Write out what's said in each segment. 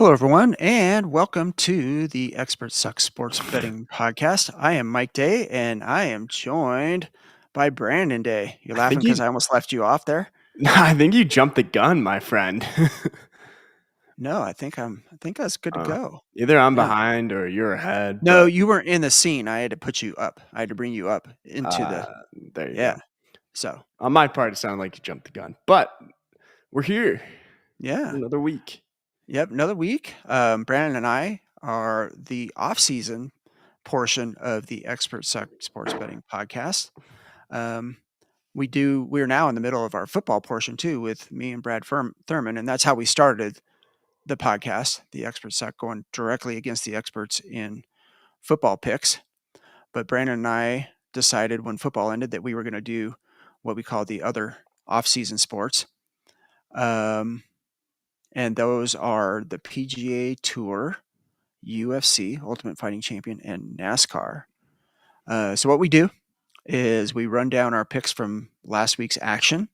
Hello, everyone, and welcome to the Expert Suck Sports Betting Podcast. I am Mike Day, and I am joined by Brandon Day. You're I laughing think because you I almost left you off there? I think you jumped the gun, my friend. No, I think I was good to Uh, go. Either I'm Yeah. behind or you're ahead, No, but you weren't in the scene. I had to put you up. I had to bring you up into uh, the there you yeah. go. So On my part, it sounded like you jumped the gun, but we're here yeah. another week. Yep. Another week. Brandon and I are the off-season portion of the Expert Suck Sports Betting Podcast. Um, we're now in the middle of our football portion too with me and Brad Thurman, and that's how we started the podcast, the Expert Suck, going directly against the experts in football picks. But Brandon and I decided when football ended that we were going to do what we call the other off-season sports. Um, and those are the PGA Tour, UFC, Ultimate Fighting Champion, and NASCAR. So what we do is we run down our picks from last week's action,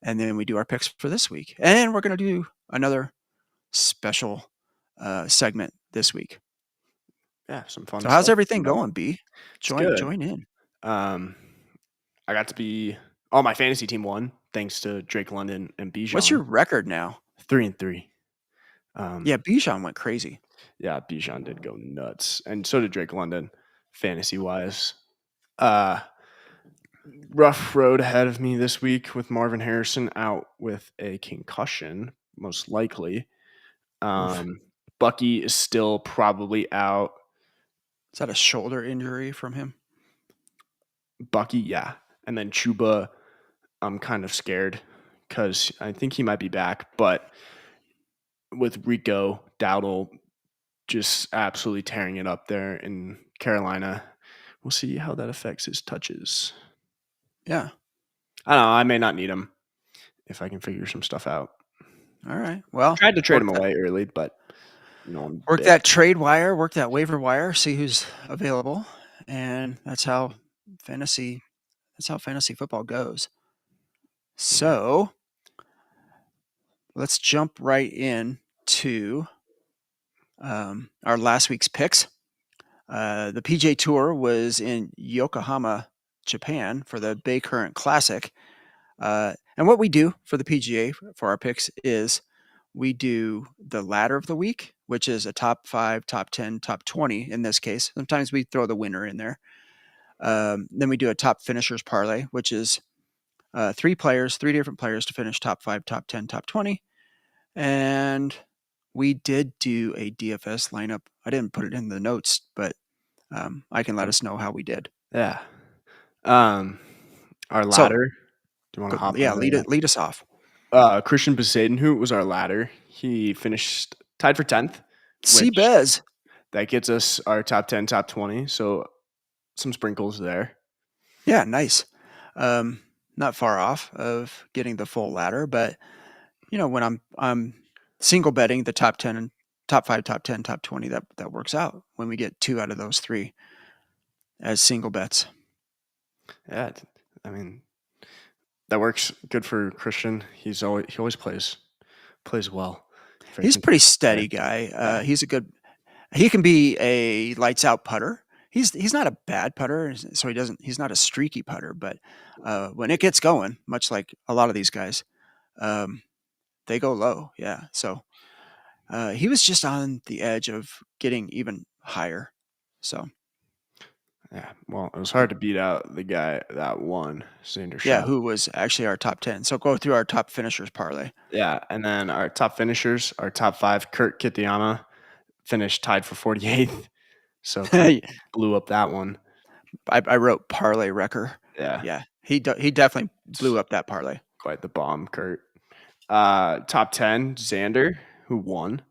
and then we do our picks for this week. And we're going to do another special segment this week. Yeah, some fun So how's stuff everything coming up. going, B? It's good. Join in. Um, I got to be. Oh, my fantasy team won thanks to Drake London and What's your Bijan. record now? 3-3. Yeah, Bijan went crazy. Yeah, Bijan did go nuts, and so did Drake London, fantasy wise. Uh, Rough road ahead of me this week with Marvin Harrison out with a concussion, most likely. Oof. Bucky is still probably out. Is that a shoulder injury from him? Bucky, yeah. And then Chuba, I'm kind of scared because I think he might be back. But with Rico Dowdle just absolutely tearing it up there in Carolina, we'll see how that affects his touches. Yeah. I don't know. I may not need him if I can figure some stuff out. All right. Well, Tried to trade him away early, but I'm work big. that trade wire, work that waiver wire, see who's available, and that's how fantasy football goes. So let's jump right in to our last week's picks. The PJ Tour was in Yokohama, Japan for the Bay Current Classic. And what we do for the PGA for our picks is we do the ladder of the week, which is a top 5, top 10, top 20 in this case. Sometimes we throw the winner in there. Then we do a top finishers parlay, which is three different players to finish top 5, top 10, top 20. And we did do a DFS lineup. I didn't put it in the notes, but I can let us know how we did. Yeah. Our So, ladder. Do you want to hop yeah, in there? lead us off. Christian Besadenhout was our ladder. He finished tied for 10th, See which Bez. that gets us our top 10, top 20. So some sprinkles there. Yeah, nice. Not far off of getting the full ladder, but when I'm single betting the top 10 and top 5, top 10, top 20, that works out when we get 2 out of those 3 as single bets. Yeah, I mean that works good for Christian. He always plays well. He's a pretty steady guy. He can be a lights out putter. He's not a bad putter, so he's not a streaky putter, but when it gets going, much like a lot of these guys, they go low. Yeah. So he was just on the edge of getting even higher. So Yeah, well, it was hard to beat out the guy that won, Xander yeah, Schauffele. who was actually our top 10. So go through our top finishers parlay. Yeah, and then our top finishers, our top 5, Kurt Kitayama finished tied for 48th. So kind of blew up that one. I wrote parlay wrecker. Yeah. Yeah, he definitely blew up that parlay. Quite the bomb, Kurt. Top 10, Xander, who won.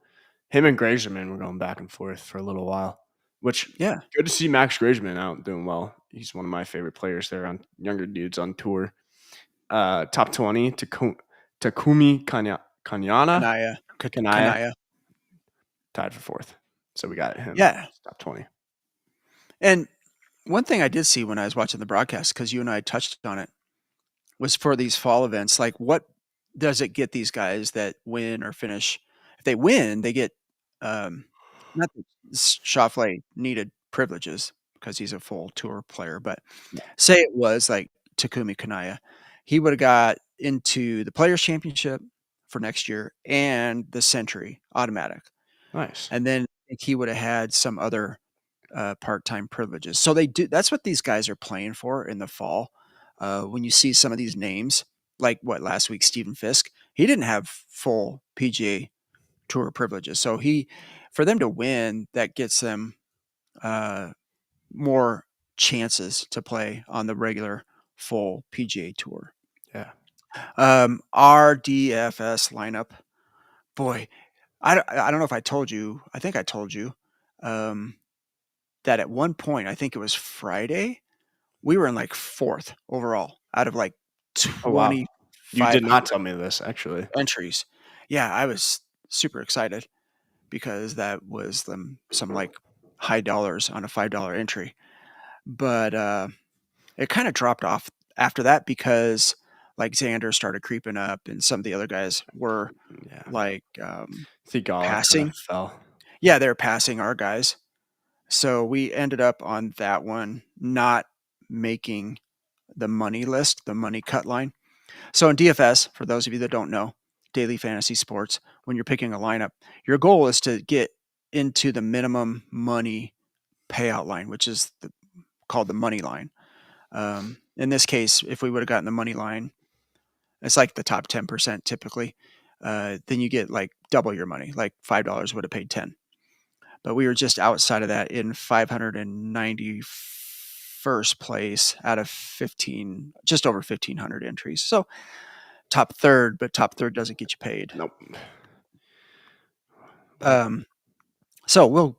Him and Grazeman were going back and forth for a little while, which Yeah. good to see Max Grazeman out doing well. He's one of my favorite players there on younger dudes on tour. Top 20, Takumi Kanaya. Kanaya. Tied for 4th. So we got him. Yeah. Top 20. And one thing I did see when I was watching the broadcast, because you and I touched on it, was for these fall events, like what does it get these guys that win or finish? If they win, they get um, not that Schauffele needed privileges because he's a full tour player, but say it was like Takumi Kanaya, he would have got into the Players Championship for next year and the Century automatic, Nice. and then I think he would have had some other part-time privileges. So they do. That's what these guys are playing for in the fall. When you see some of these names, like what last week, Stephen Fisk, he didn't have full PGA Tour privileges. So for them to win, that gets them uh, more chances to play on the regular full PGA Tour. Yeah. Our DFS lineup, boy, I don't know if I told you. I think I told you um, that at one point, I think it was Friday, we were in like fourth overall out of like Oh, wow. You did 2,500 not tell me this, actually. entries. Yeah, I was super excited because that was some like high dollars on a $5 entry. But it kind of dropped off after that because like Xander started creeping up and some of the other guys were Yeah. like Thigala kind of passing. fell. Yeah, they're passing our guys. So we ended up on that one not making the money list, the money cut line. So in DFS, for those of you that don't know, daily fantasy sports, when you're picking a lineup, your goal is to get into the minimum money payout line, which is called the money line. In this case, if we would have gotten the money line, it's like the top 10% typically. Then you get like double your money, like $5 would have paid 10. But we were just outside of that in 591st place out of 15, just over 1,500 entries. So top third, but top third doesn't get you paid. Nope. But Um, so we'll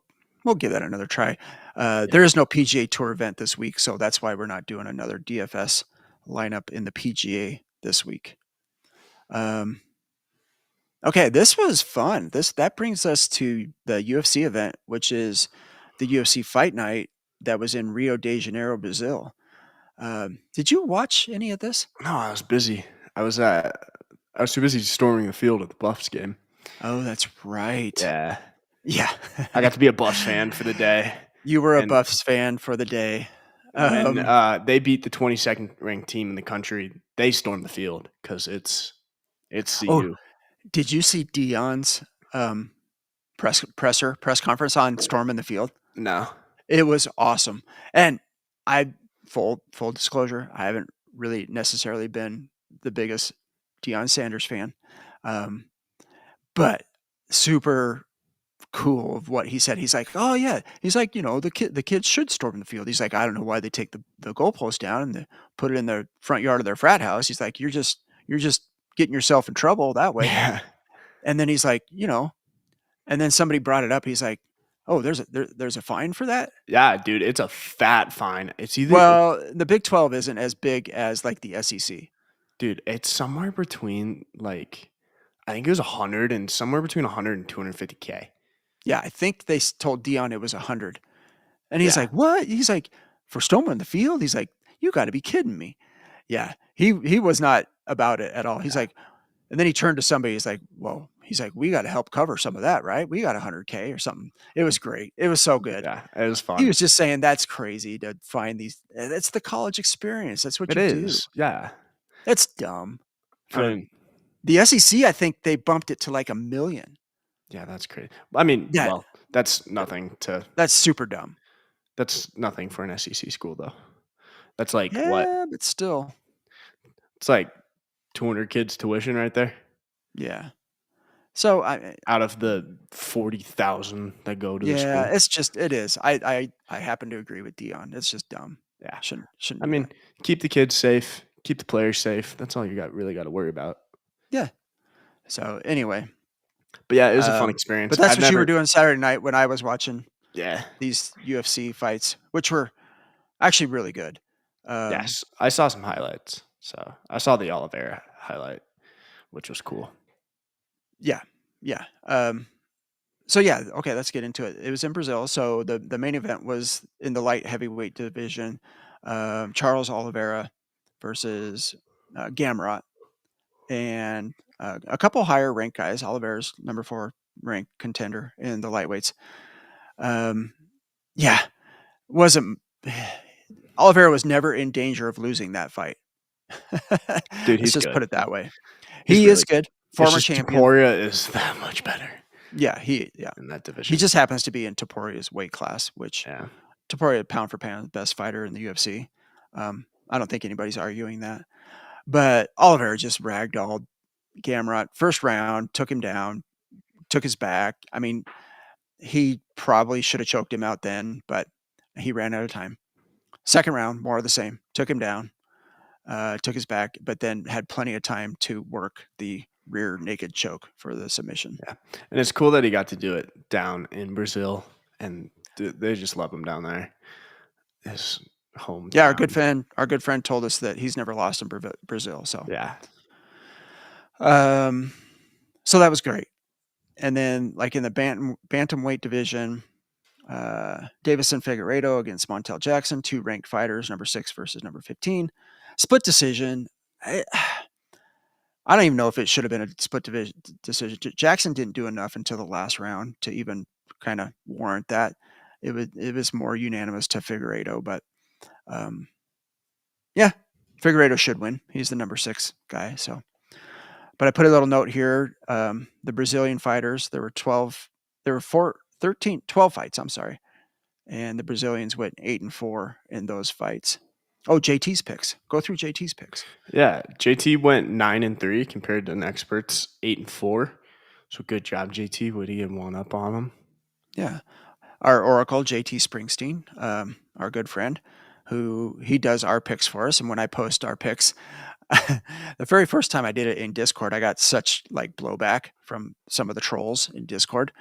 give that another try. yeah. There is no PGA Tour event this week, so that's why we're not doing another DFS lineup in the PGA this week. Okay, this was fun. That brings us to the UFC event, which is the UFC Fight Night that was in Rio de Janeiro, Brazil. Did you watch any of this? No, I was busy. I was at I was too busy storming the field at the Buffs game. Oh, that's right. Yeah. Yeah. I got to be a Buffs fan for the day. You were a And Buffs fan for the day. when Um, they beat the 22nd ranked team in the country, they stormed the field because it's oh, CU. did you see Dion's press conference on storming the field? No. It was awesome. And I full disclosure, I haven't really necessarily been the biggest Deion Sanders fan. Um, but super cool of what he said. He's like, "Oh yeah." He's like, the kids should storm the field." He's like, "I don't know why they take the goalpost down and put it in the front yard of their frat house." He's like, "You're just getting yourself in trouble that way." Yeah. And then he's like, and then somebody brought it up. He's like, "Oh, there's a fine for that?" Yeah, dude, it's a fat fine. It's either Well, the Big 12 isn't as big as like the SEC. dude, it's somewhere between like I think it was 100 and somewhere between 100 and 250K. Yeah, I think they told Dion it was 100. And he's Yeah. like, "What?" He's like, "For storming the field?" He's like, "You got to be kidding me." Yeah, he was not about it at all. He's like, and then he turned to somebody. He's like, "Well," he's like, "We got to help cover some of that, right? We got 100K or something." It was great. It was so good. Yeah, it was He fun. was just saying that's crazy to find these. That's the college experience. That's what It you do. is. Yeah. That's dumb. I For mean, the SEC, I think they bumped it to like 1 million. yeah, that's crazy. I mean, Yeah, well, that's super dumb. that's nothing for an SEC school though. That's like what? Yeah, but still, It's like 200 kids tuition right there yeah. So I out of the 40,000 that go to the Yeah, school. it is. I happen to agree with Dion. It's just dumb. Yeah. Shouldn't I do mean, that. keep the kids safe, keep the players safe. That's all you really got to worry about. Yeah. So anyway, But yeah, it was a fun but experience. that's I've what you were never doing Saturday night when I was watching Yeah. these UFC fights, which were actually really good. Um, Yes, I saw some highlights. So, I saw the Oliveira highlight, which was cool. yeah, yeah. So yeah, okay, let's get into it. It was in Brazil. So the main event was in the light heavyweight division. Charles Oliveira versus Gamrot, and a couple higher ranked guys. Oliveira's number 4 ranked contender in the lightweights. Yeah, wasn't Oliveira was never in danger of losing that fight. Dude, Let's he's just good. put it that way. He's He is really good, it's former just champion. Taporia is that much better Yeah, in that he division. just happens to be in Toporia's weight class, which Yeah. Topuria pound for pound best fighter in the UFC. I don't think anybody's arguing that. But Oliver just ragdolled Gamrot first round, took him down, took his back. I mean, he probably should have choked him out then, but he ran out of time. Second round, more of the same. Took him down, took his back, but then had plenty of time to work the rear naked choke for the submission. Yeah. And it's cool that he got to do it down in Brazil, and they just love him down there. His Yeah, hometown. our good friend told us that he's never lost in Brazil. Yeah. Um, so that was great. And then, like in the bantamweight division, Davison Figueiredo against Montel Jackson, two ranked fighters, number 6 versus number 15. Split decision. I don't even know if it should have been a split decision. Jackson didn't do enough until the last round to even kind of warrant that. It was more unanimous to Figueiredo, but yeah, Figueiredo should win. He's the number 6 guy. So, but I put a little note here. The Brazilian fighters, there were 12 fights. I'm sorry. And the Brazilians went 8-4 in those fights. Oh, JT's picks. Go through JT's picks. Yeah. JT went 9-3 compared to an expert's 8-4. So good job, JT. Would he have won up on him? Yeah. Our Oracle, JT Springsteen, our good friend, who he does our picks for us. And when I post our picks, the very first time I did it in Discord, I got such like blowback from some of the trolls in Discord,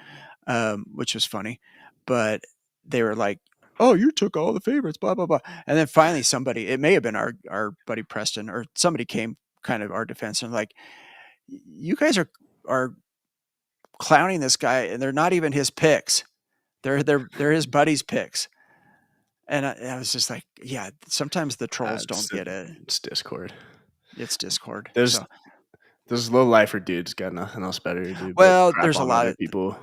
which was funny. But they were like, "Oh, you took all the favorites, blah blah blah." And then finally, somebody, it may have been our buddy Preston, or somebody came kind of our defense and like, "You guys are clowning this guy, and they're not even his picks. They're his buddy's picks." And I was just like, "Yeah, sometimes the trolls don't get it. It's Discord. It's Discord." There's So, those low lifer dudes got nothing else better to do but well, crap on other people.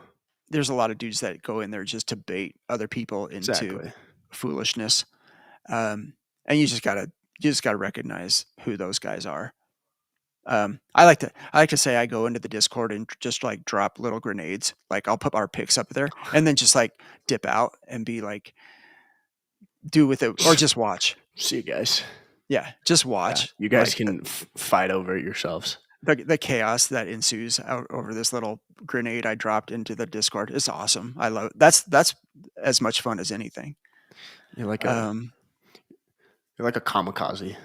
there's a lot of dudes that go in there just to bait other people into Exactly. foolishness. And you just gotta recognize who those guys are. I like to say I go into the Discord and just like drop little grenades. Like I'll put our picks up there and then just like dip out and be like, do with it or just watch. See you guys. Yeah, just Yeah, watch you guys like can fight over it yourselves. the chaos that ensues out over this little grenade I dropped into the Discord. It's awesome. I love it. That's as much fun as anything. You're like a Um, you're like a kamikaze.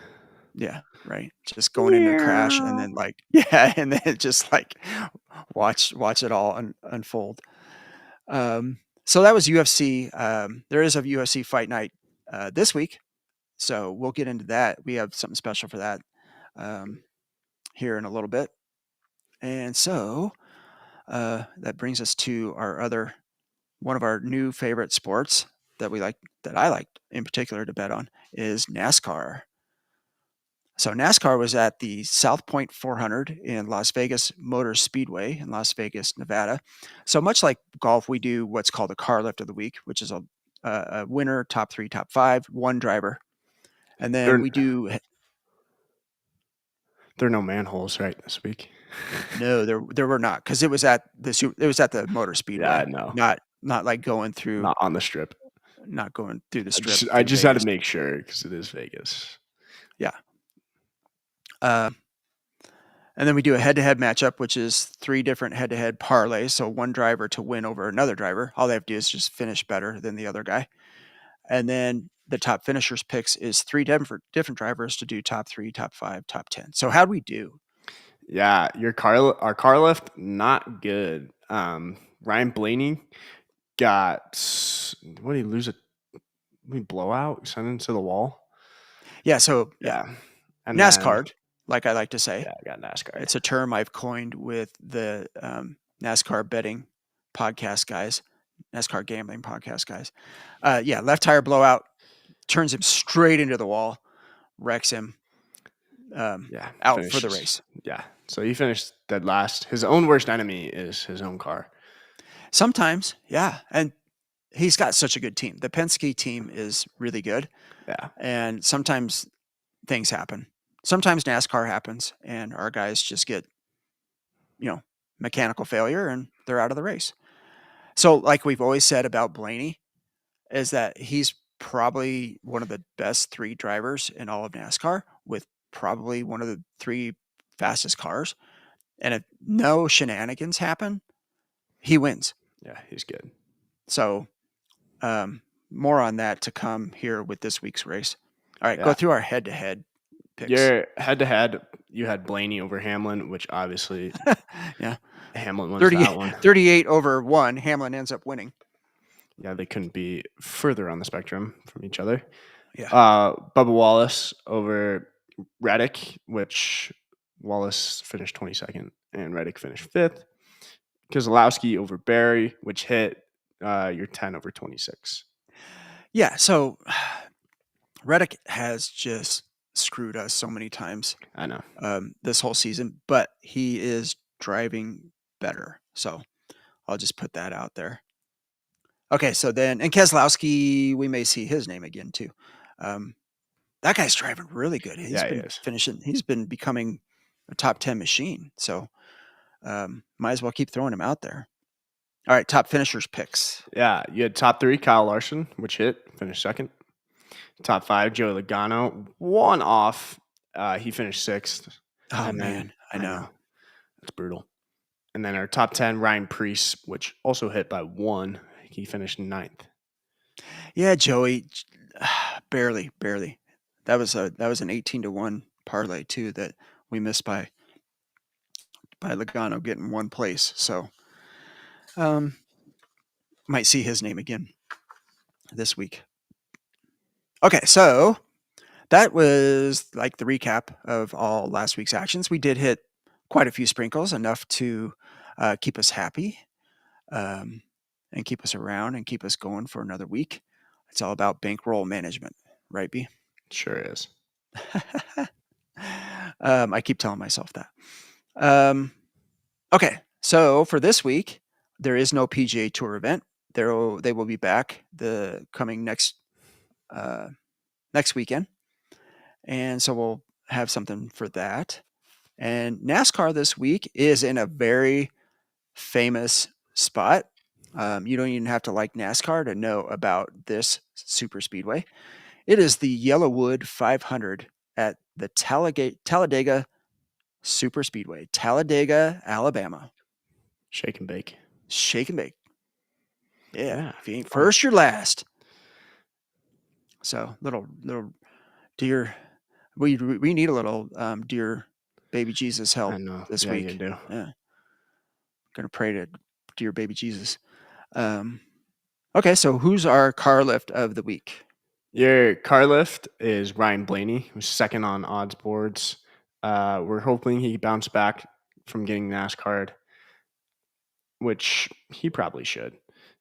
yeah, right. Just going into a crash and then like yeah, and then just like watch it all unfold. So that was UFC. There is a UFC fight night this week, so we'll get into that. We have something special for that um, here in a little bit, and so that brings us to one of our new favorite sports that I like in particular to bet on is NASCAR. So NASCAR was at the South Point 400 in Las Vegas Motor Speedway in Las Vegas, Nevada. So much like golf, we do what's called a car lift of the week, which is a winner, top 3, top 5, one driver, and then There we do there are no manholes right this week. no, there were not because it was at the Motor Yeah, I Speedway, know. not like going through Not on the strip. not going through the I strip just I through just had to Vegas. make sure because it is Vegas. Yeah. Um, And then we do a head-to-head matchup, which is 3 different head-to-head parlays. So one driver to win over another driver. All they have to do is just finish better than the other guy. And then the top finishers picks is 3 different drivers to do top 3, top 5, top 10. So how'd we do? Yeah, our car lift not good. Ryan Blaney got what did he lose blowout sent into the wall? Yeah, so yeah, Yeah. And then NASCAR, like I like to say. yeah, I got NASCAR. It's a term I've coined with the NASCAR betting podcast guys, NASCAR gambling podcast guys. Yeah, left tire blowout, turns him straight into the wall, wrecks him, out for the Finishes. race. Yeah. So he finished dead last. His own worst enemy is his own car. Sometimes, yeah, and he's got such a good team. The Penske team is really good, Yeah, and sometimes things happen. Sometimes NASCAR happens, and our guys just get, you know, mechanical failure and they're out of the race. So, like we've always said about Blaney, is that he's probably one of the best 3 drivers in all of NASCAR with probably one of the 3 fastest cars, and if no shenanigans happen, he wins. yeah, he's good. So, um, more on that to come here with this week's race. All right, go Yeah, through our head-to-head picks. your head to head, you had Blaney over Hamlin, which obviously Yeah, Hamlin wins 30 that one. 38 over 1, Hamlin ends up winning. Yeah, they couldn't be further on the spectrum from each other. Yeah. Bubba Wallace over Reddick, which Wallace finished 22nd and Reddick finished 5th. Keselowski over Barry, which hit your 10 over 26. Yeah, so Reddick has just screwed us so many times I know. this whole season, but he is driving better. So I'll just put that out there. Okay, so then, and Keselowski, we may see his name again too. Um, that guy's driving really good. Yeah, he is. He's been becoming a top 10 machine. So might as well keep throwing him out there. All right, top finishers picks. Yeah, you had top 3, Kyle Larson, which hit, finished 2nd. Top 5, Joey Logano, one off. He finished 6th. Oh, And then, man, I I know. know, it's brutal. And then our top 10, Ryan Preece, which also hit by 1. He finished 9th. Yeah, Joey, barely, barely. That was an 18-1 parlay too that we missed by Logano getting one place. So um, might see his name again this week. Okay, so that was like the recap of all last week's actions. We did hit quite a few sprinkles, enough to keep us happy um, and keep us around and keep us going for another week. It's all about bankroll management, right, B? Sure is. I keep telling myself that. Um, okay, so for this week, there is no PGA Tour event. They will be back the coming uh, next weekend, and so we'll have something for that. And NASCAR this week is in a very famous spot. You don't even have to like NASCAR to know about this super speedway. It is the Yellowwood 500 at the Talladega Super Speedway, Talladega, Alabama. Shake and bake. Shake and bake. Yeah, Yeah, if you ain't fun. first, you're last. So little dear, we need a little dear baby Jesus I help know. this Yeah, you week. do. Yeah, gonna pray to dear baby Jesus. Um, okay, so who's our car lift of the week? Your car lift is Ryan Blaney, who's 2nd on odds boards. We're hoping he bounced back from getting NASCAR, which he probably should.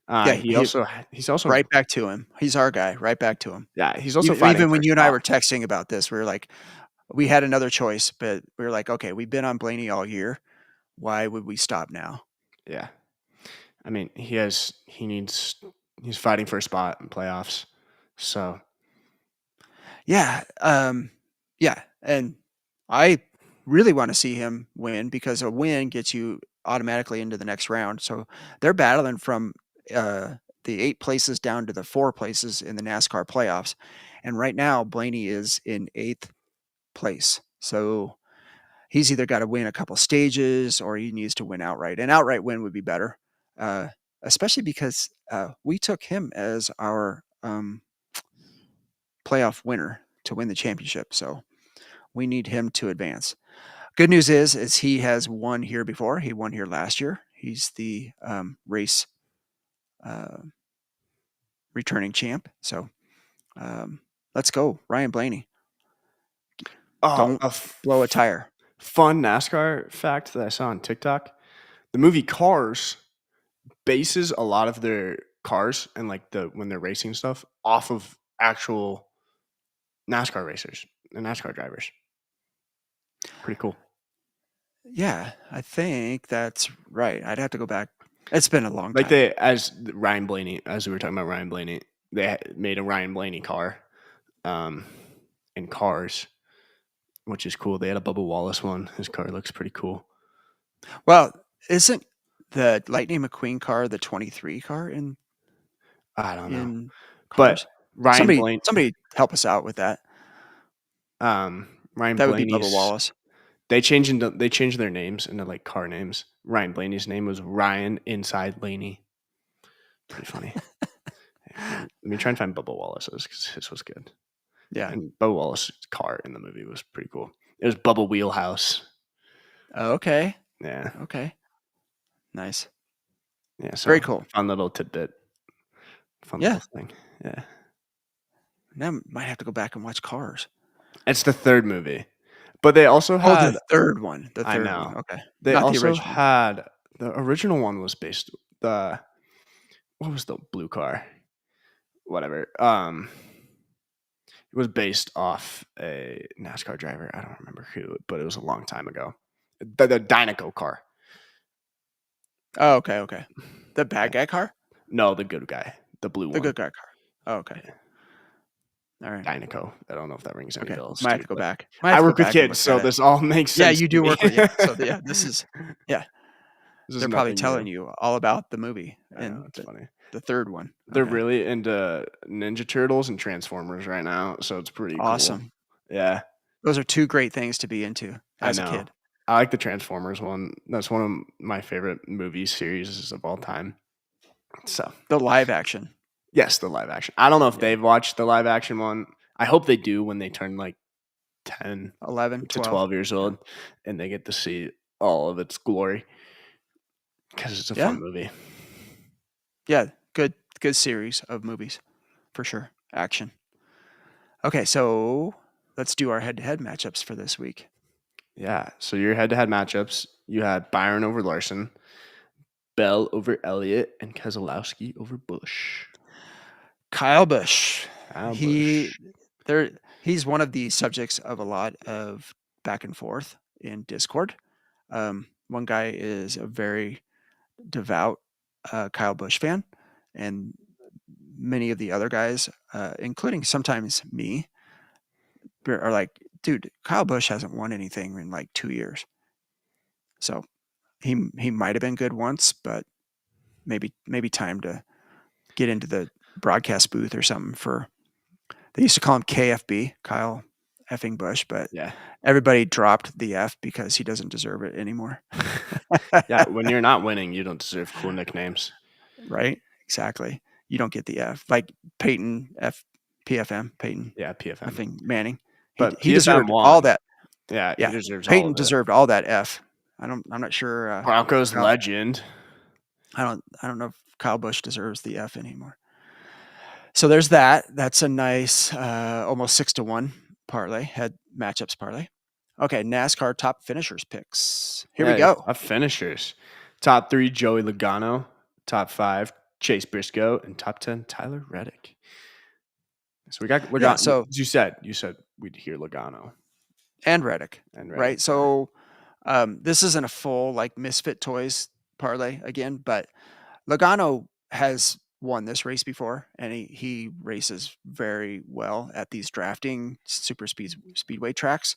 Yeah, He's also right back to him. He's our guy. Right back to him. yeah, he's also fighting Even for when a you and I spot. were texting about this, we were like, we had another choice, but we were like, okay, we've been on Blaney all year. Why would we stop now? Yeah. I mean, he's fighting for a spot in playoffs. So, Yeah, yeah, and I really want to see him win because a win gets you automatically into the next round. So they're battling from uh, the 8 places down to the 4 places in the NASCAR playoffs, and right now Blaney is in 8th place. So he's either got to win a couple stages or he needs to win outright. An outright win would be better, uh, especially because we took him as our playoff winner to win the championship. So we need him to advance. Good news is he has won here before. He won here last year. He's the race uh, returning champ. So let's go, Ryan Blaney. oh, Don't blow a tire. fun NASCAR fact that I saw on TikTok. The movie Cars bases a lot of their cars and like when they're racing stuff off of actual NASCAR racers and NASCAR drivers. Pretty cool. Yeah, I think that's right. I'd have to go back. It's been a long Like time. as Ryan Blaney, as we were talking about Ryan Blaney, they made a Ryan Blaney car, um, in Cars, which is cool. They had a Bubba Wallace one. His car looks pretty cool. Well, isn't the Lightning McQueen car the 23 car I don't know, in but Cars? Ryan Somebody Blaney, somebody help us out with that. Ryan That would be Bubba Blaney's. Wallace. They changed their names into like car names. Ryan Blaney's name was Ryan Inside Laney. Pretty funny. Let me try and find Bubba Wallace's because his was good. Yeah. And Bubba Wallace's car in the movie was pretty cool. It was Bubba Wheelhouse. Okay. Yeah. Okay. Nice. Yeah. Very So cool. fun little tidbit. Fun Yeah. little thing. Yeah. Now I might have to go back and watch Cars. It's the third movie. But they also Oh, the had, third one. The I third one. know. Okay. They Not the also original. had the original one was based the what was the blue car? Whatever. It was based off a NASCAR driver. I don't remember who, but it was a long time ago. The Dynaco car. Oh, okay. Okay. The Yeah. bad guy car? No, the good guy. The blue The one. good guy car. Oh, okay. Yeah. All right. Dynaco. I don't know if that rings any Okay. bells Might to have you, to go but back. Might have I to go work with back and kids, look at so it. this all makes Yeah, sense you to do me. work with so yeah, this is yeah. This is They're probably nothing telling new. you all about the movie I know, in it's funny. the third one. They're Okay. really into Ninja Turtles and Transformers right now, so it's pretty cool. Awesome. Yeah, Those are two great things to be into I as a know. kid. I like the Transformers one. That's one of my favorite movie series of all time. So, The live action. yes, the live action. I don't know if Yeah. they've watched the live action one. I hope they do when they turn like 10 11, to 12. 12 years Yeah. old and they get to see all of its glory because it's a Yeah. fun movie. Yeah. Good series of movies for sure. Action. Okay, so let's do our head-to-head matchups for this week. Yeah. So your head-to-head matchups, you had Byron over Larson, Bell over Elliott, and Keselowski over Bush. Kyle Busch. Kyle He Busch. there he's one of the subjects of a lot of back and forth in Discord. One guy is a very devout Kyle Busch fan, and many of the other guys, including sometimes me, are like, dude, Kyle Busch hasn't won anything in like 2 years. So he might have been good once, but maybe time to get into the broadcast booth or something for. They used to call him KFB, Kyle effing Busch, but Yeah. everybody dropped the F because he doesn't deserve it anymore. Yeah. When you're not winning, you don't deserve cool nicknames. Right? Exactly. You don't get the F. Like Peyton F PFM, Peyton Yeah. PFM. effing Manning. But He PFM deserved all won. that. Yeah. He Yeah. deserves all Peyton of it. deserved all that F. I'm not sure Broncos Kyle, legend. I don't know if Kyle Busch deserves the F anymore. So there's that. That's a nice almost 6-1 parlay, head matchups parlay. Okay, NASCAR top finishers picks. Here we Yeah. go. Top finishers. Top 3, Joey Logano. Top 5, Chase Briscoe. And top 10, Tyler Reddick. So we got Logano. Yeah, so You said we'd hear Logano and Reddick, and right? Reddick. So this isn't a full like Misfit Toys parlay again, but Logano has won this race before, and he races very well at these drafting speedway tracks.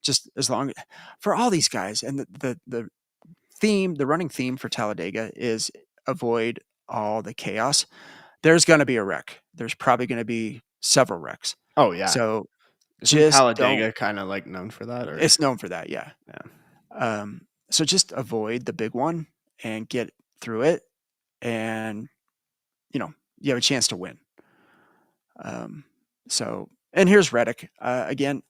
Just as long for all these guys, and the theme, the running theme for Talladega is avoid all the chaos. There's going to be a wreck. There's probably going to be several wrecks. Oh yeah. So Isn't just don't. Talladega kind of like known for that? Or It's known for that, yeah. yeah. So just avoid the big one and get through it, and you have a chance to win. So and here's Reddick again.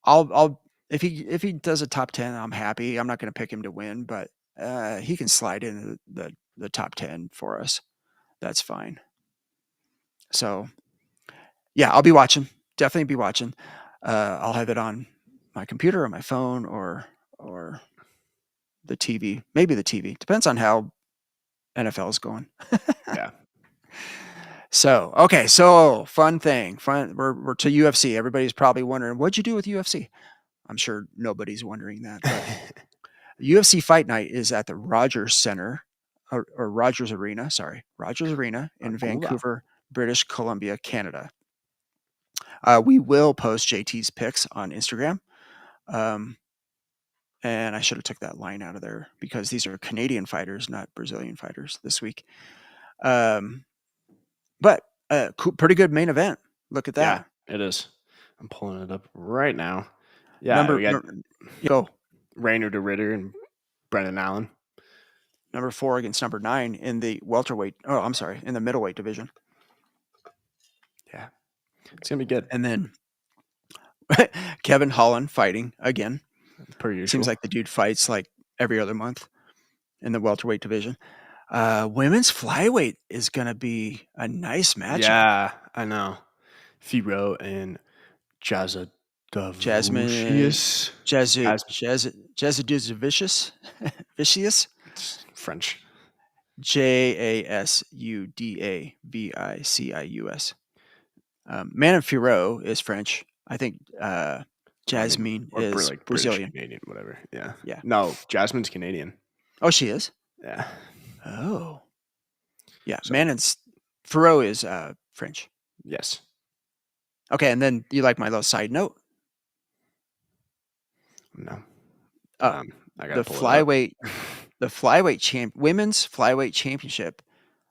I'll if he does a top 10, I'm happy. I'm not going to pick him to win, but he can slide into the top 10 for us. That's fine. So yeah, I'll be watching. Definitely be watching. I'll have it on my computer or my phone or the TV. Maybe the TV. Depends on how NFL is going. Yeah. So okay, so fun thing. We're to UFC. Everybody's probably wondering what'd you do with UFC. I'm sure nobody's wondering that. But UFC Fight Night is at the Rogers Center or Rogers Arena. Sorry, Rogers Arena in Cool. Vancouver, British Columbia, Canada. We will post JT's pics on Instagram. Um, and I should have took that line out of there because these are Canadian fighters, not Brazilian fighters this week. But cool, pretty good main event. Look at Yeah, that. it is. I'm pulling it up right now. Yeah, Number we got go Rainer de Ritter and Brendan Allen. number 4 against number 9 in the welterweight. Oh, I'm sorry, in the middleweight division. Yeah, it's gonna be good And then Kevin Holland fighting again. per usual. Seems like the dude fights like every other month in the welterweight division. Women's flyweight is going to be a nice matchup. Yeah, I know. Firo and Jasmine Jazadavicius. Jasudavicius Vicious It's French. Jasudavicius. Man of Firo is French. I think Jasmine or is like Brazilian. British, Canadian, whatever. Yeah. Yeah. No, Jasmine's Canadian. Oh, she is? Yeah. Oh. Yeah. So- Firo is French. Yes. Okay, and then you like my little side note? No. I gotta the pull it up. flyweight, women's flyweight championship,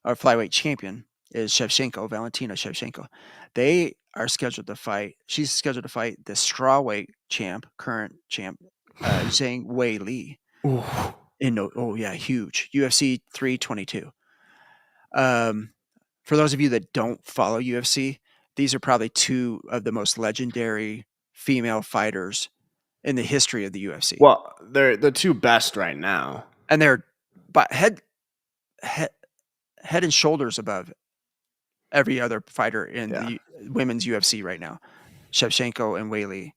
or flyweight champion is Valentina Shevchenko. They are scheduled to fight. She's scheduled to fight the strawweight current champ, Zhang Wei Li. Ooh. Huge UFC 322. For those of you that don't follow UFC, these are probably two of the most legendary female fighters in the history of the UFC. Well, they're the two best right now, and they're but head and shoulders above every other fighter in the women's UFC right now. Shevchenko and Wei Li.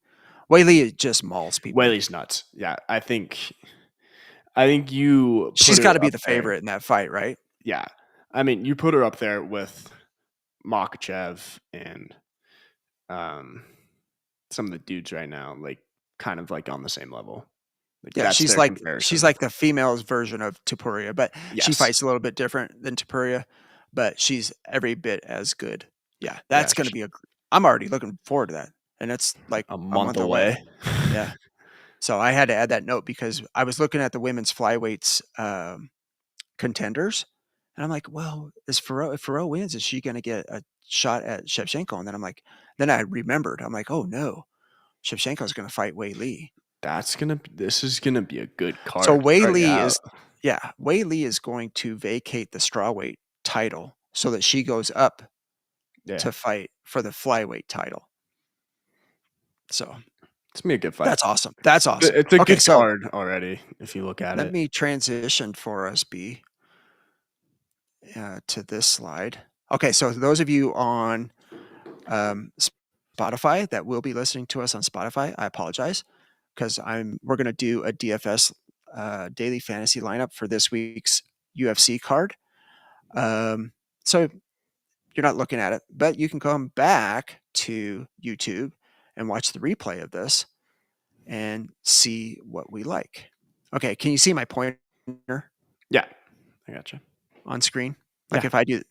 Wei Li just mauls people. Wei Li's nuts. Yeah, I think you. She's got to be the favorite in that fight, right? Yeah, I mean, you put her up there with Makhachev and some of the dudes right now, like kind of like on the same level. Yeah, she's like the female's version of Topuria, but she fights a little bit different than Topuria, but she's every bit as good. Yeah, that's going to be I'm already looking forward to that, and it's like a month away. Yeah, so I had to add that note because I was looking at the women's flyweights contenders, and I'm like, well, if Faro wins, is she going to get a shot at Shevchenko? And then then I remembered, I'm like, oh no, Shevchenko's going to fight Wei Li. This is gonna be a good card. So Wei Li is going to vacate the strawweight title so that she goes up to fight for the flyweight title. So it's gonna be a good fight. That's awesome. It's a good card already if you look at it. Let me transition for us, B, to this slide. Okay, so those of you on Spotify that will be listening to us on Spotify, I apologize because we're going to do a DFS daily fantasy lineup for this week's UFC card. So you're not looking at it, but you can come back to YouTube and watch the replay of this and see what we like. Okay, can you see my pointer? Yeah, I gotcha. On screen. Like if I do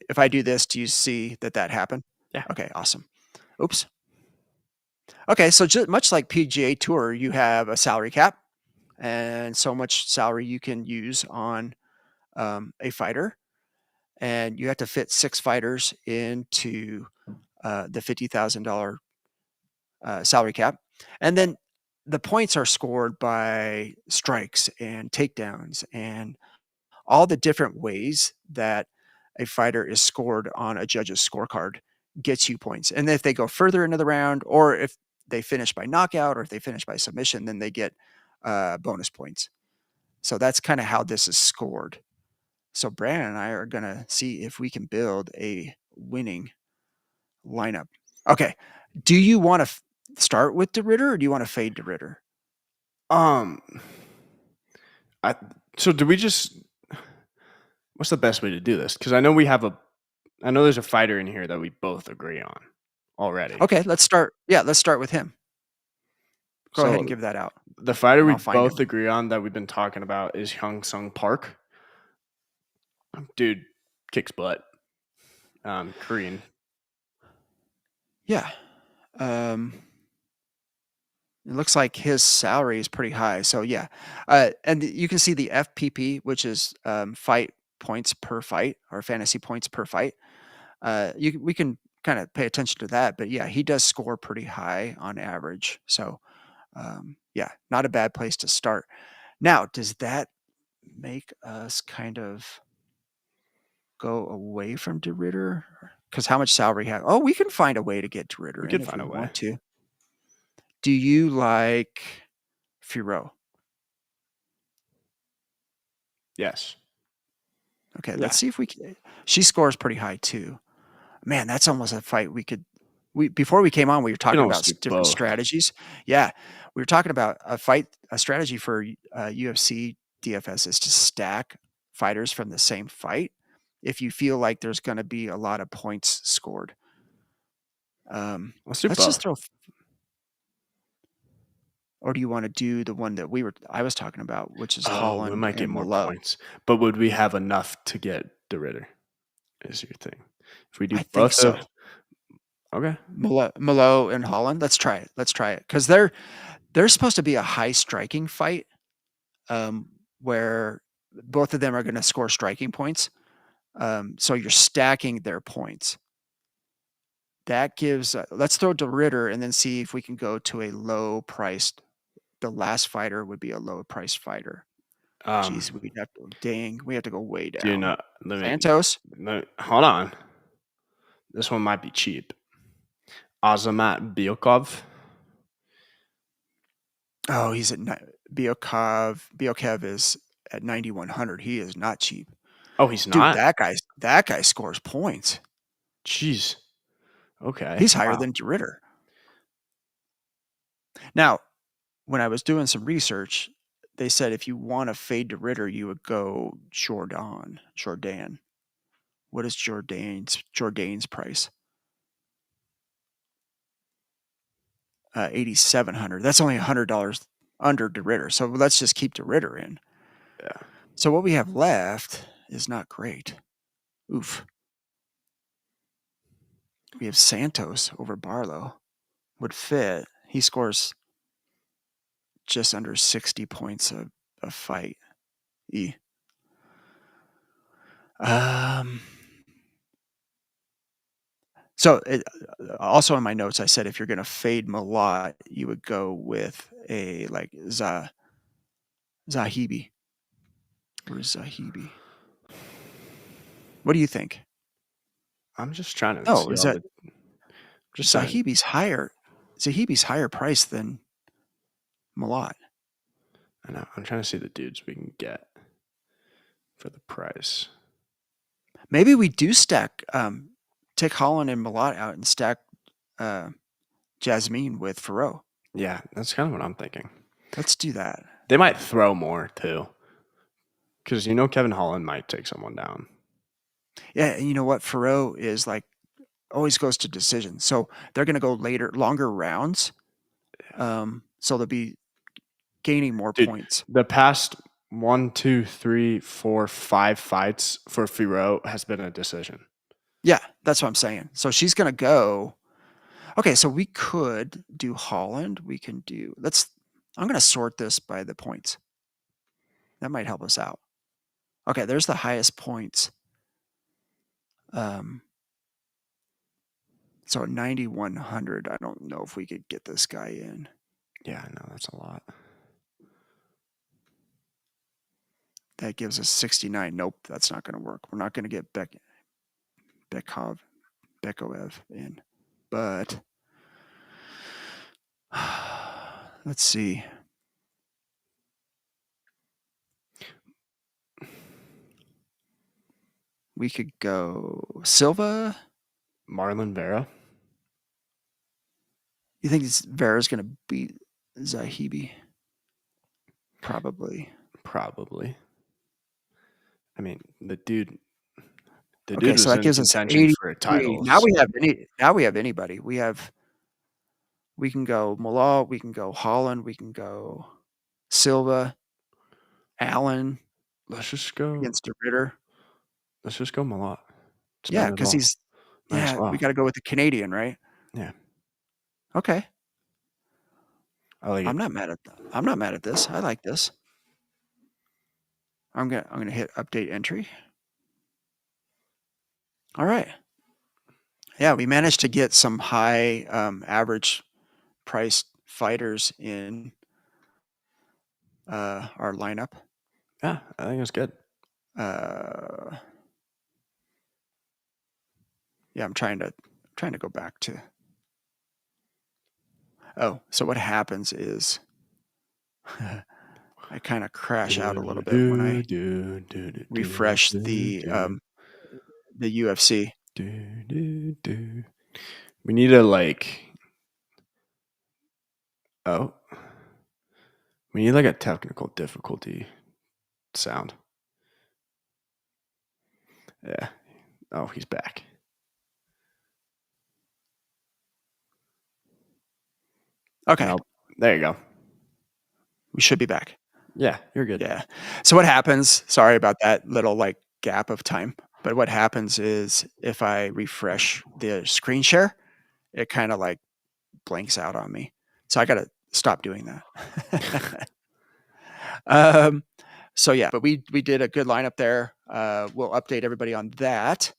this, do you see that happened? Yeah. Okay, awesome. Oops. Okay, so just much like PGA Tour, you have a salary cap, and so much salary you can use on a fighter, and you have to fit 6 fighters into the $50,000 salary cap, and then the points are scored by strikes and takedowns and all the different ways that a fighter is scored on a judge's scorecard gets you points. And if they go further into the round, or if they finish by knockout, or if they finish by submission, then they get bonus points. So that's kind of how this is scored. So Brandon and I are going to see if we can build a winning lineup. Okay. Do you want to start with de Ritter, or do you want to fade de Ritter? So do we just... What's the best way to do this? Because I know there's a fighter in here that we both agree on already. Okay, let's start. Yeah, let's start with him. Go ahead and So give that out, the fighter and we I'll find both him. agree on that we've been talking about is Hyung Sung Park. Dude kicks butt. Korean. Yeah. It looks like his salary is pretty high. So yeah, and you can see the FPP, which is fight points per fight or fantasy points per fight. We can kind of pay attention to that, but yeah, he does score pretty high on average. So yeah, not a bad place to start. Now, does that make us kind of go away from DeRitter? Because how much salary have? Oh, we can find a way to get We DeRitter in could if find we a way. want to. Do you like Firo? Yes. Okay, Yeah. let's see if we can. She scores pretty high too. Man, that's almost a fight we could. We before we came on, we were We can talking about almost do different both. strategies. Yeah, we were talking about a strategy for UFC DFS is to stack fighters from the same fight. If you feel like there's going to be a lot of points scored, Let's do let's just both. throw. Or do you want to do the one that I was talking about, which is Oh, we Holland might get and more Malo? points. But would we have enough to get the Ritter? Is your thing. If we do I think both of so. okay. Malo and Holland. Let's try it. Let's try it because they're supposed to be a high striking fight, um, where both of them are going to score striking points. So you're stacking their points. That gives. Let's throw De Ritter and then see if we can go to a low priced. The last fighter would be a low priced fighter. Geez, Um we'd have to. Dang, we have to go way do you down. know Santos. hold on. This one might be cheap. Azamat Biokov. Oh, he's at Biokov. Biokev is at 9,100. He is not cheap, Oh, he's dude. not? That guy scores points. Jeez. Okay. He's higher Wow. than Ritter. Now, when I was doing some research, they said if you want to fade to Ritter, you would go Jordan. What is Jordan's price? 8,700. That's only $100 under De Ritter. So let's just keep De Ritter in. Yeah. So what we have left is not great. Oof. We have Santos over Barlow. Would fit. He scores just under 60 points a fight. E. Um, so also in my notes, I said if you're going to fade Malat, you would go with a like Zahibi. Where's Zahibi? What do you think? I'm just trying to No, see is all that the just saying. Zahibi's higher? Zahibi's higher price than Malat. I know. I'm trying to see the dudes we can get for the price. Maybe we do stack. Take Holland and Malat out and stack uh, Jasmine with Farrow. Yeah, that's kind of what I'm thinking. Let's do that. They might throw more too. Because Kevin Holland might take someone down. Yeah, and you know what? Farrow is like always goes to decision. So they're going to go longer rounds. So they'll be gaining more Dude, points. the past 1, 2, 3, 4, 5 fights for Firo has been a decision. Yeah, that's what I'm saying. So she's going to go. Okay, so we could do Holland. We can do. I'm going to sort this by the points. That might help us out. Okay, there's the highest points. So at 9,100, I don't know if we could get this guy in. Yeah, I know that's a lot. That gives us 69. Nope, that's not going to work. We're not going to get Bekoev in. But let's see. We could go Silva. Marlon Vera. You think Vera's going to beat Zahibi? Probably. Probably. I mean, the dude Okay, so was that in gives us contention for a 83. title. Now So we have anybody. We have We can go Malal, we can go Holland, we can go Silva, Allen Let's just go. against DeRitter. Let's just go Malott. It's Yeah, better than because all. he's Might as yeah, we well. got to go with the Canadian, right? Yeah, Okay, I like it. I'm not mad at this. I like this. I'm gonna hit update entry. All right. Yeah, we managed to get some high average priced fighters in our lineup. Yeah, I think it's good. Uh, yeah, I'm trying to go back to. Oh, so what happens is I kind of crash out a little Do, bit when do, I do, do, do, do, refresh do, do, the UFC. do, do, do. We need to like. Oh, we need like a technical difficulty sound. Yeah. Oh, he's back. Okay, Oh, there you go. we should be back. Yeah, you're good. Yeah. So what happens? Sorry about that little like gap of time. But what happens is if I refresh the screen share, it kind of like blanks out on me. So I got to stop doing that. um, so yeah, but we did a good lineup there. We'll update everybody on that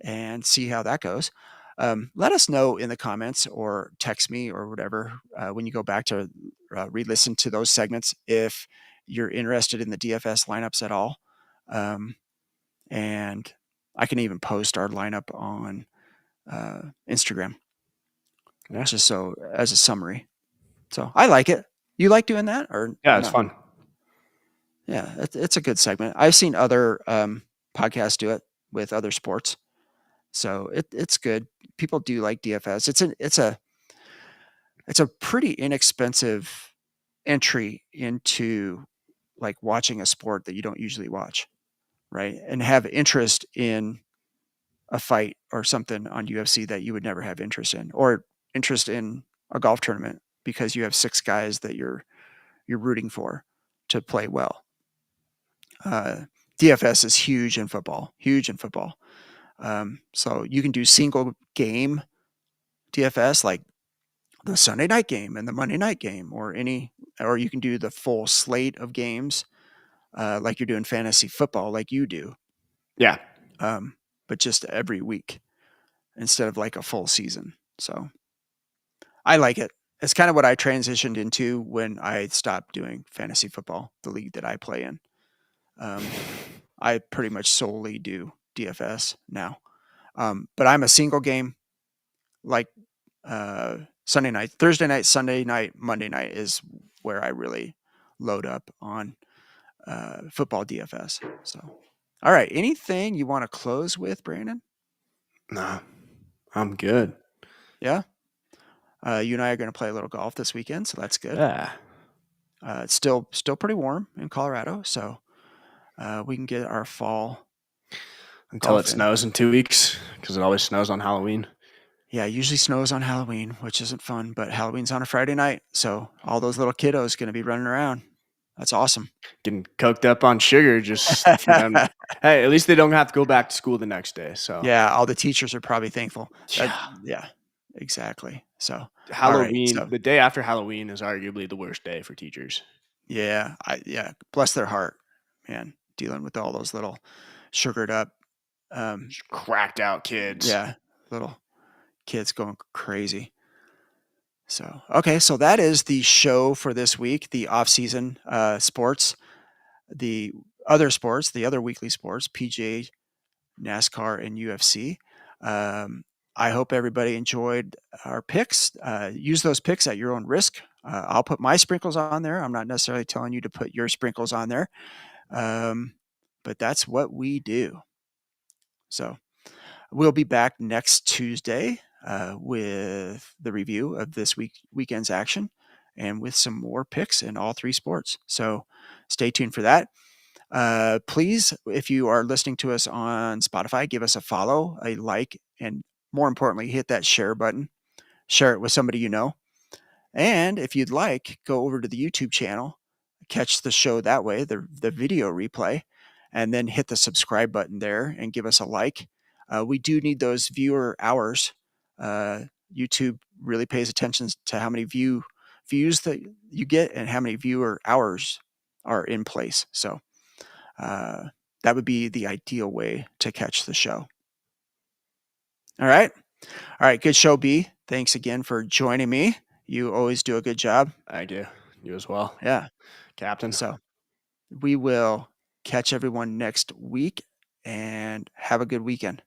and see how that goes. Let us know in the comments or text me or whatever when you go back to re-listen to those segments if you're interested in the DFS lineups at all. And I can even post our lineup on Instagram, Yeah. just so as a summary. So I like it. You like doing that or Yeah, it's no? fun. Yeah, it's a good segment. I've seen other podcasts do it with other sports, so it's good. People do like DFS. It's a pretty inexpensive entry into like watching a sport that you don't usually watch, right? And have interest in a fight or something on UFC that you would never have interest in, or interest in a golf tournament because you have six guys that you're rooting for to play well. DFS is huge in football, huge in football. So you can do single game DFS like the Sunday night game and the Monday night game, or you can do the full slate of games like you're doing fantasy football, like you do, Yeah. but just every week instead of like a full season. So I like it. It's kind of what I transitioned into when I stopped doing fantasy football, the league that I play in. I pretty much solely do DFS now. But I'm a single game like Sunday night, Thursday night, Sunday night, Monday night is where I really load up on football DFS. So, all right. Anything you want to close with, Brandon? Nah, I'm good. Yeah. You and I are going to play a little golf this weekend, so that's good. Yeah. It's still pretty warm in Colorado, so we can get our fall Until it golf in. snows in 2 weeks, because it always snows on Halloween. Yeah, it usually snows on Halloween, which isn't fun, but Halloween's on a Friday night, so all those little kiddos going to be running around. That's awesome. Getting coked up on sugar just for them. Hey, at least they don't have to go back to school the next day. So Yeah, all the teachers are probably thankful. yeah. Yeah, exactly. So, all right. Halloween, So, the day after Halloween is arguably the worst day for teachers. yeah, bless their heart, man, dealing with all those little sugared up, Just cracked out kids. yeah, little kids going crazy. So, okay, so that is the show for this week, the off-season sports, the the other weekly sports, PGA, NASCAR, and UFC. Um, I hope everybody enjoyed our picks. Use those picks at your own risk. I'll put my sprinkles on there. I'm not necessarily telling you to put your sprinkles on there, um, but that's what we do. So we'll be back next Tuesday with the review of this weekend's action and with some more picks in all three sports. So stay tuned for that. Please, if you are listening to us on Spotify, give us a follow, a like, and more importantly, hit that share button. Share it with somebody you know. And if you'd like, go over to the YouTube channel, catch the show that way, the video replay, and then hit the subscribe button there and give us a like. We do need those viewer hours. YouTube really pays attention to how many views that you get and how many viewer hours are in place. So uh, that would be the ideal way to catch the show. All right. All right. Good show, B. Thanks again for joining me. You always do a good job. Thank you. You as well, Yeah. Captain. So we will catch everyone next week and have a good weekend.